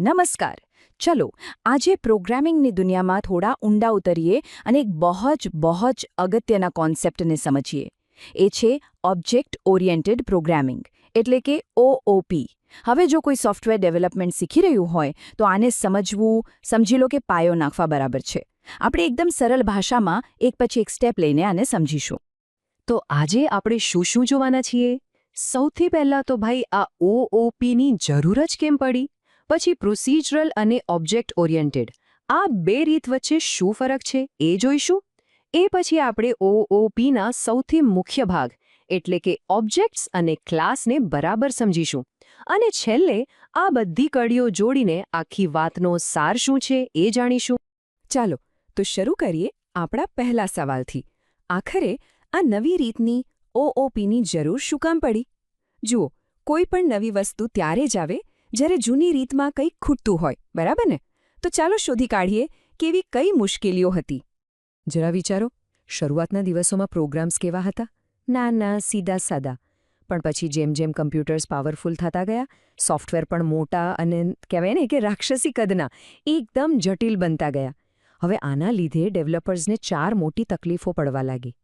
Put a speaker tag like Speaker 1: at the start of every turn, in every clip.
Speaker 1: નમસ્કાર. ચલો આજે પ્રોગ્રામિંગની દુનિયામાં થોડા ઊંડા ઉતરીએ અને એક બહુ જ અગત્યના કોન્સેપ્ટને સમજીએ. એ છે ઓબ્જેક્ટ ઓરિએન્ટેડ પ્રોગ્રામિંગ એટલે કે ઓઓપી. હવે જો કોઈ સોફ્ટવેર ડેવલપમેન્ટ શીખી રહ્યું હોય તો આને સમજી લો કે પાયો નાખવા બરાબર છે. આપણે એકદમ સરળ ભાષામાં એક પછી એક સ્ટેપ લઈને આને સમજીશું.
Speaker 2: તો આજે આપણે શું જોવાના છીએ? સૌથી પહેલાં તો ભાઈ આ ઓઓપીની જરૂર જ કેમ પડી? પછી પ્રોસિજરલ અને ઓબ્જેક્ટ ઓરિએન્ટેડ આ બે રીત વચ્ચે શું ફરક છે એ જોઈશું. એ પછી આપણે ઓઓપીના સૌથી મુખ્ય ભાગ એટલે કે ઓબ્જેક્ટ્સ અને ક્લાસને બરાબર સમજીશું. અને છેલ્લે આ બધી કડીઓ જોડીને આખી વાતનો સાર શું છે એ જાણીશું.
Speaker 1: ચાલો તો શરૂ કરીએ આપણા પહેલા સવાલથી. આખરે આ નવી રીતની ઓઓપીની જરૂર શું કામ પડી? જુઓ, કોઈ પણ નવી વસ્તુ ત્યારે જ આવે જ્યારે જૂની રીતમાં કંઈક ખૂટતું હોય, બરાબર ને? તો ચાલો શોધી કાઢીએ કે એવી કઈ મુશ્કેલીઓ હતી.
Speaker 2: જરા વિચારો, શરૂઆતના દિવસોમાં પ્રોગ્રામ્સ કેવા હતા? નાના સીધા સાદા. પણ પછી જેમ જેમ કમ્પ્યુટર્સ પાવરફુલ થતા ગયા, સોફ્ટવેર પણ મોટા અને કહેવાય ને કે રાક્ષસી કદના એકદમ જટિલ બનતા ગયા. હવે આના લીધે ડેવલપર્સને 4 મોટી તકલીફો પડવા લાગી.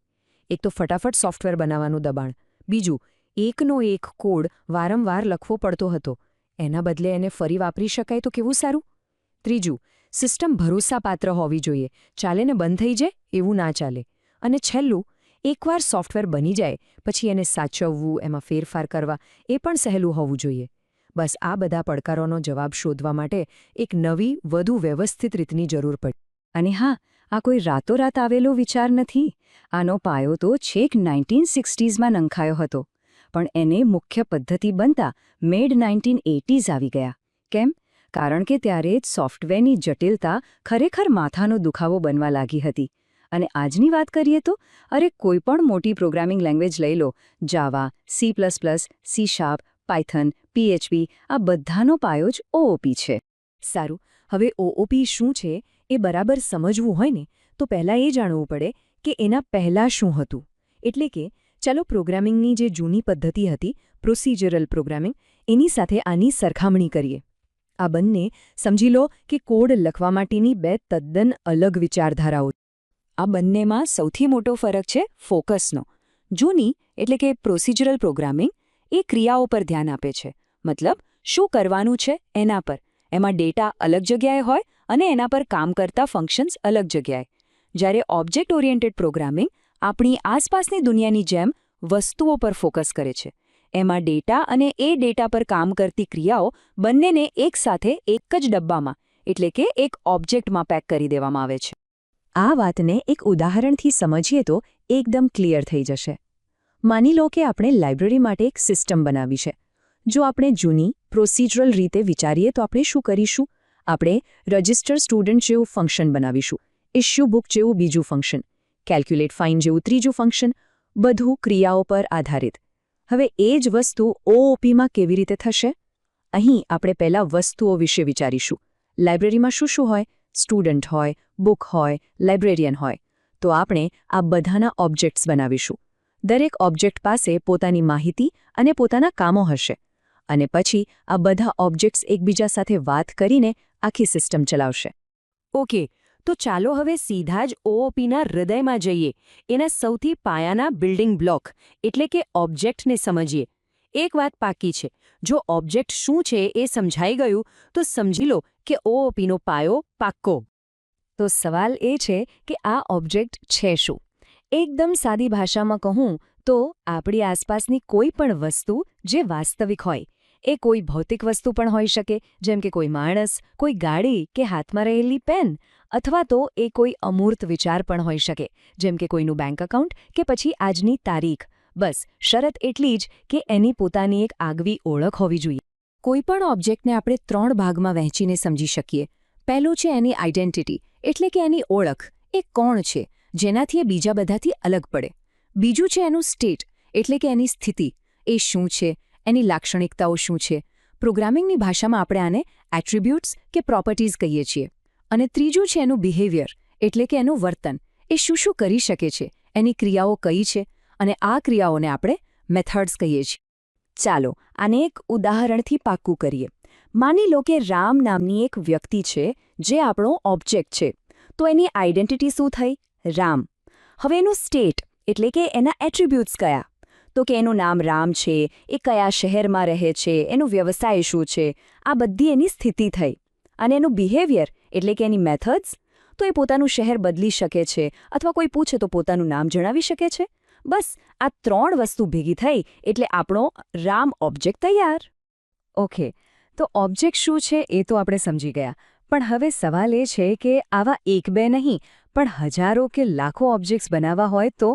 Speaker 2: એક તો ફટાફટ સોફ્ટવેર બનાવવાનું દબાણ. બીજું, એકનો એક કોડ વારંવાર લખવો પડતો હતો. એના બદલે એને ફરી વાપરી શકાય તો કેવું સારું? ત્રીજું, સિસ્ટમ ભરોસાપાત્ર હોવી જોઈએ. ચાલે ને બંધ થઈ જાય એવું ના ચાલે. અને છેલ્લું, એકવાર સોફ્ટવેર બની જાય પછી એને સાચવવું, એમાં ફેરફાર કરવા એ પણ સહેલું હોવું જોઈએ. બસ આ બધા પડકારોનો જવાબ શોધવા માટે એક નવી, વધુ વ્યવસ્થિત રીતની જરૂર પડી.
Speaker 1: અને હા, આ કોઈ રાતોરાત આવેલો વિચાર નથી. આનો પાયો તો છેક 1960s માં નંખાયો હતો. પણ એને મુખ્ય પદ્ધતિ બનતા મેડ 1980s આવી ગયા. કેમ? કારણ કે ત્યારે જ સોફ્ટવેરની જટિલતા ખરેખર માથાનો દુખાવો બનવા લાગી હતી. અને આજની વાત કરીએ તો અરે કોઈ પણ મોટી પ્રોગ્રામિંગ લેંગ્વેજ લઈ લો, જાવા, C++, C#, પાયથન, PHP, આ બધાનો પાયો જ ઓઓપી છે.
Speaker 2: સારું, હવે ઓઓપી શું છે એ બરાબર સમજવું હોય ને તો પહેલાં એ જાણવું પડે કે એના પહેલાં શું હતું. એટલે કે ચાલો પ્રોગ્રામિંગની જે જૂની પદ્ધતિ હતી, પ્રોસિજરલ પ્રોગ્રામિંગ, એની સાથે આની સરખામણી કરીએ. આ બંને સમજી લો કે કોડ લખવા માટેની બે તદ્દન અલગ વિચારધારાઓ.
Speaker 1: આ બંનેમાં સૌથી મોટો ફરક છે ફોકસનો. જૂની એટલે કે પ્રોસિજરલ પ્રોગ્રામિંગ એ ક્રિયાઓ પર ધ્યાન આપે છે. મતલબ શું કરવાનું છે એના પર. એમાં ડેટા અલગ જગ્યાએ હોય અને એના પર કામ કરતા ફંક્શન્સ અલગ જગ્યાએ. જ્યારે ઓબ્જેક્ટ ઓરિએન્ટેડ પ્રોગ્રામિંગ આપણી આસપાસની દુનિયાની જેમ વસ્તુઓ પર ફોકસ કરે છે. એમાં ડેટા અને એ ડેટા પર કામ કરતી ક્રિયાઓ બંનેને એકસાથે એક જ ડબ્બામાં એટલે કે એક ઓબ્જેક્ટમાં પેક કરી દેવામાં આવે છે.
Speaker 2: આ વાતને એક ઉદાહરણથી સમજીએ તો એકદમ ક્લિયર થઈ જશે. માની લો કે આપણે લાઇબ્રેરી માટે એક સિસ્ટમ બનાવી છે. જો આપણે જૂની પ્રોસિજરલ રીતે વિચારીએ તો આપણે શું કરીશું? આપણે રજિસ્ટર સ્ટુડન્ટ જેવું ફંક્શન બનાવીશું, ઇશ્યુ બુક જેવું બીજું ફંક્શન, કેલ્ક્યુલેટ ફાઇન જેવું ત્રીજું ફંક્શન, બધું ક્રિયાઓ પર આધારિત. હવે એ જ વસ્તુ ઓઓપીમાં કેવી રીતે થશે? અહીં આપણે પહેલાં વસ્તુઓ વિશે વિચારીશું. લાઇબ્રેરીમાં શું હોય? સ્ટુડન્ટ હોય, બુક હોય, લાઇબ્રેરિયન હોય. તો આપણે આ બધાના ઓબ્જેક્ટ્સ બનાવીશું. દરેક ઓબ્જેક્ટ પાસે પોતાની માહિતી અને પોતાના કામો હશે. અને પછી આ બધા ઓબ્જેક્ટ્સ એકબીજા સાથે વાત કરીને આખી સિસ્ટમ ચલાવશે. ઓકે, તો ચાલો હવે સીધા જ ઓઓપીના હૃદયમાં જઈએ. એના સૌથી પાયાના બિલ્ડિંગ બ્લોક એટલે કે ઓબ્જેક્ટને સમજીએ. એક વાત પાકી છે, જો ઓબ્જેક્ટ શું છે એ સમજાઈ ગયું તો સમજી લો કે ઓઓપીનો પાયો પાક્કો. તો સવાલ એ છે કે આ ઓબ્જેક્ટ છે શું? એકદમ સાદી ભાષામાં કહું તો આપણી આસપાસની કોઈ પણ વસ્તુ જે વાસ્તવિક હોય. એ કોઈ ભૌતિક વસ્તુ પણ હોઈ શકે, જેમ કે કોઈ માણસ, કોઈ ગાડી કે હાથમાં રહેલી પેન, અથવા તો એ કોઈ અમૂર્ત વિચાર પણ હોઈ શકે, જેમ કે કોઈનું બેંક એકાઉન્ટ કે પછી આજની તારીખ. બસ શરત એટલી જ કે એની પોતાની એક આગવી ઓળખ હોવી જોઈએ. કોઈપણ ઓબ્જેક્ટને આપણે 3 ભાગમાં વહેંચીને સમજી શકીએ. પહેલું છે એની આઇડેન્ટિટી એટલે કે એની ઓળખ. એ કોણ છે જેનાથી એ બીજા બધાથી અલગ પડે. બીજું છે એનું સ્ટેટ એટલે કે એની સ્થિતિ. એ શું છે, એની લાક્ષણિકતાઓ શું છે. પ્રોગ્રામિંગની ભાષામાં આપણે આને એટ્રીબ્યુટ્સ કે પ્રોપર્ટીઝ કહીએ છીએ. અને ત્રીજું છે એનું બિહેવિયર એટલે કે એનું વર્તન. એ શું કરી શકે છે, એની ક્રિયાઓ કઈ છે, અને આ ક્રિયાઓને આપણે મેથડ્સ કહીએ છીએ. ચાલો આને એક ઉદાહરણથી પાક્કું કરીએ.
Speaker 1: માની લો કે રામ નામની એક વ્યક્તિ છે જે આપણો ઓબ્જેક્ટ છે, તો એની આઇડેન્ટિટી શું થઈ? રામ. હવે એનું સ્ટેટ એટલે કે એના એટ્રીબ્યુટ્સ કયા? તો કે એનું નામ રામ છે, એ કયા શહેરમાં રહે છે, એનો વ્યવસાય શું છે, આ બધી એની સ્થિતિ થઈ. અને એનું બિહેવિયર એટલે કે એની મેથડ્સ, તો એ પોતાનું શહેર બદલી શકે છે અથવા કોઈ પૂછે તો પોતાનું નામ જણાવી શકે છે. બસ આ 3 વસ્તુ ભેગી થઈ એટલે આપણો રામ ઓબ્જેક્ટ તૈયાર.
Speaker 2: ઓકે, તો ઓબ્જેક્ટ શું છે એ તો આપણે સમજી ગયા, પણ હવે સવાલ એ છે કે આવા 1-2 નહીં પણ હજારો કે લાખો ઓબ્જેક્ટ્સ બનાવવા હોય તો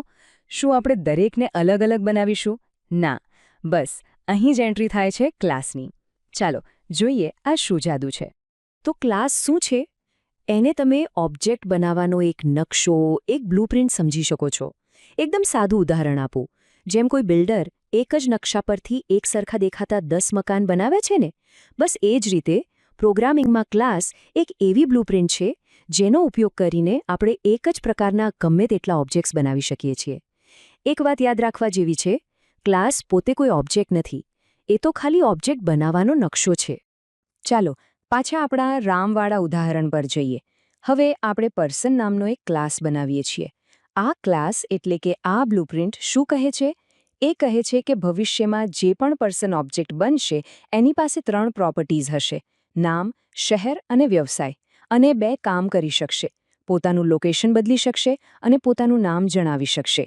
Speaker 2: શું આપણે દરેકને અલગ અલગ બનાવીશું? ના, બસ અહીં જ એન્ટ્રી થાય છે ક્લાસની. ચાલો જોઈએ આ શું જાદુ છે. તો ક્લાસ શું છે? એને તમે ઓબ્જેક્ટ બનાવવાનો એક નકશો, એક બ્લુપ્રિન્ટ સમજી શકો છો. એકદમ સાદું ઉદાહરણ આપું. જેમ કોઈ બિલ્ડર એક જ નકશા પરથી એક સરખા દેખાતા 10 મકાન બનાવે છે ને, બસ એ જ રીતે પ્રોગ્રામિંગમાં ક્લાસ એક એવી બ્લુપ્રિન્ટ છે જેનો ઉપયોગ કરીને આપણે એક જ પ્રકારના ગમે તેટલા ઓબ્જેક્ટ્સ બનાવી શકીએ છીએ. એક વાત યાદ રાખવા જેવી છે, ક્લાસ પોતે કોઈ ઓબ્જેક્ટ નથી, એ તો ખાલી ઓબ્જેક્ટ બનાવવાનો નકશો છે. ચાલો પાછા આપણા રામવાળા ઉદાહરણ પર જઈએ. હવે આપણે પર્સન નામનો એક ક્લાસ બનાવીએ છીએ. આ ક્લાસ એટલે કે આ બ્લુપ્રિન્ટ શું કહે છે? એ કહે છે કે ભવિષ્યમાં જે પણ પર્સન ઓબ્જેક્ટ બનશે એની પાસે 3 પ્રોપર્ટીઝ હશે: નામ, શહેર અને વ્યવસાય. અને 2 કામ કરી શકશે: પોતાનું લોકેશન બદલી શકશે અને પોતાનું નામ જણાવી શકશે.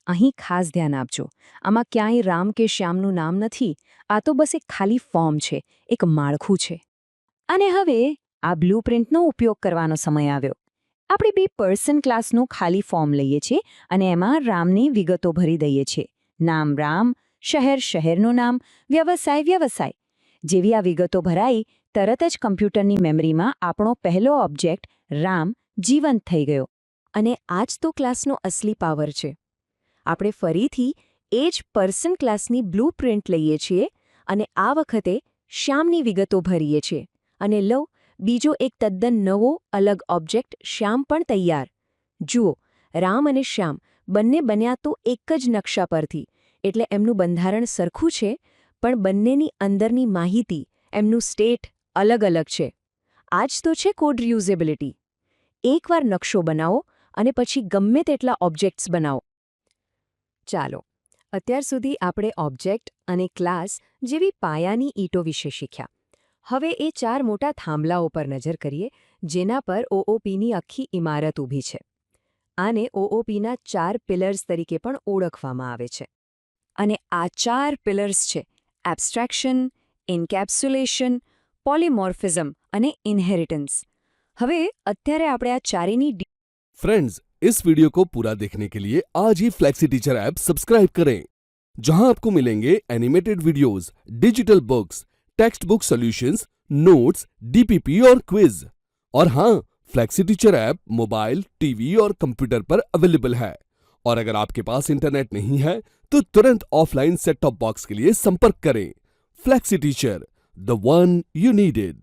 Speaker 2: અહીં ખાસ ધ્યાન આપજો, આમાં ક્યાંય રામ કે શ્યામનું નામ નથી. આ તો બસ એક ખાલી ફોર્મ છે, એક માળખું છે. અને હવે આ બ્લુપ્રિન્ટનો ઉપયોગ કરવાનો સમય આવ્યો. આપણે 2 પર્સન ક્લાસનું ખાલી ફોર્મ લઈએ છીએ અને એમાં રામની વિગતો ભરી દઈએ છીએ. નામ રામ, શહેર શહેરનું નામ, વ્યવસાય વ્યવસાય. જેવી આ વિગતો ભરાઈ, તરત જ કમ્પ્યુટરની મેમરીમાં આપણો પહેલો ઓબ્જેક્ટ રામ જીવંત થઈ ગયો. અને આ જ તો ક્લાસનો અસલી પાવર છે. આપણે ફરીથી એ જ પર્સન ક્લાસની બ્લુપ્રિન્ટ લઈએ છીએ અને આ વખતે શ્યામની વિગતો ભરીએ છીએ. અને લો, બીજો એક તદ્દન નવો અલગ ઓબ્જેક્ટ શ્યામ પણ તૈયાર. જુઓ, રામ અને શ્યામ બંને બન્યા તો એક જ નકશા પરથી, એટલે એમનું બંધારણ સરખું છે, પણ બંનેની અંદરની માહિતી, એમનું સ્ટેટ અલગ અલગ છે. આ જ તો છે કોડ રિયુઝેબિલિટી. એકવાર નકશો બનાવો અને પછી ગમે તેટલા ઓબ્જેક્ટ્સ બનાવો. ચાલો, અત્યાર સુધી આપણે ઓબ્જેક્ટ અને ક્લાસ જેવી પાયાની ઈંટો વિશે શીખ્યા. હવે એ 4 મોટા થાંભલાઓ પર નજર કરીએ જેના પર OOPની આખી ઇમારત ઊભી છે. આને OOPના 4 પિલર્સ તરીકે પણ ઓળખવામાં આવે છે. અને આ 4 પિલર્સ છે એબ્સ્ટ્રેક્શન, એન્કેપ્સ્યુલેશન, પોલિમોર્ફિઝમ અને ઇન્હેરિટન્સ. હવે અત્યારે આપણે આ ચારેની
Speaker 3: फ्रेंड्स, इस वीडियो को पूरा देखने के लिए आज ही फ्लेक्सी टीचर ऐप सब्सक्राइब करें, जहां आपको मिलेंगे animated videos, digital books, text book solutions, notes, DPP और क्विज. और हाँ, flexi teacher app mobile, TV और कंप्यूटर पर अवेलेबल है. और अगर आपके पास इंटरनेट नहीं है तो तुरंत ऑफलाइन सेट टॉप बॉक्स के लिए संपर्क करें. Flexi teacher, the one you needed.